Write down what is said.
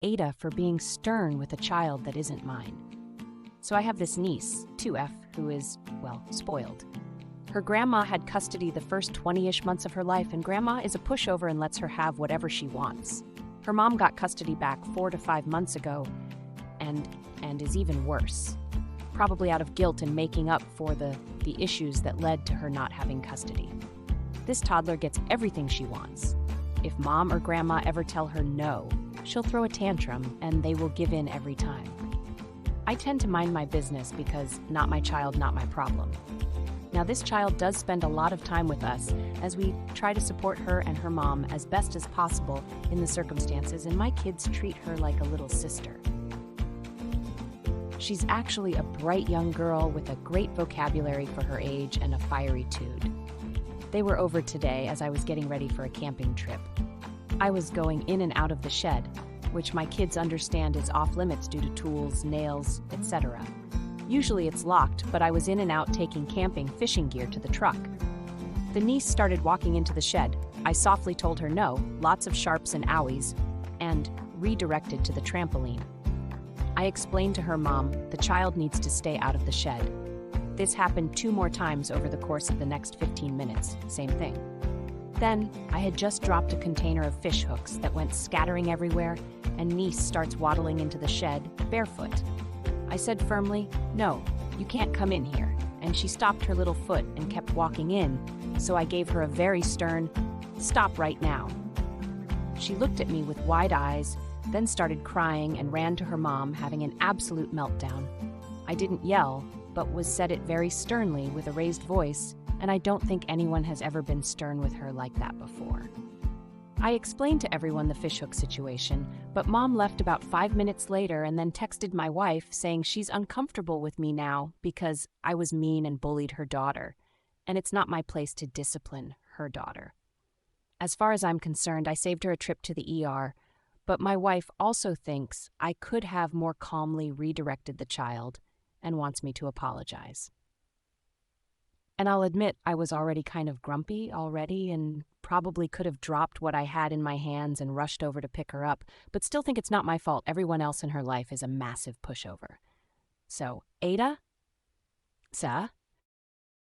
Ada for being stern with a child that isn't mine. So I have this niece, 2F, who is, well, spoiled. Her grandma had custody the first 20-ish months of her life, and grandma is a pushover and lets her have whatever she wants. Her mom got custody back 4 to 5 months ago, and is even worse. Probably out of guilt and making up for the issues that led to her not having custody. This toddler gets everything she wants. If mom or grandma ever tell her no, she'll throw a tantrum and they will give in every time. I tend to mind my business because not my child, not my problem. Now, this child does spend a lot of time with us as we try to support her and her mom as best as possible in the circumstances, and my kids treat her like a little sister. She's actually a bright young girl with a great vocabulary for her age and a fiery tude. They were over today as I was getting ready for a camping trip. I was going in and out of the shed, which my kids understand is off limits due to tools, nails, etc. Usually it's locked, but I was in and out taking camping fishing gear to the truck. The niece started walking into the shed. I softly told her no, lots of sharps and owies, and redirected to the trampoline. I explained to her mom the child needs to stay out of the shed. This happened 2 more times over the course of the next 15 minutes, same thing. Then, I had just dropped a container of fish hooks that went scattering everywhere, and niece starts waddling into the shed, barefoot. I said firmly, "No, you can't come in here," and she stopped her little foot and kept walking in, so I gave her a very stern, "Stop right now." She looked at me with wide eyes, then started crying and ran to her mom, having an absolute meltdown. I didn't yell, but said it very sternly with a raised voice, and I don't think anyone has ever been stern with her like that before. I explained to everyone the fishhook situation, but mom left about 5 minutes later and then texted my wife saying she's uncomfortable with me now because I was mean and bullied her daughter, and it's not my place to discipline her daughter. As far as I'm concerned, I saved her a trip to the ER, but my wife also thinks I could have more calmly redirected the child and wants me to apologize. And I'll admit I was already kind of grumpy already and probably could have dropped what I had in my hands and rushed over to pick her up, but still think it's not my fault. Everyone else in her life is a massive pushover. So, Ada? Sa?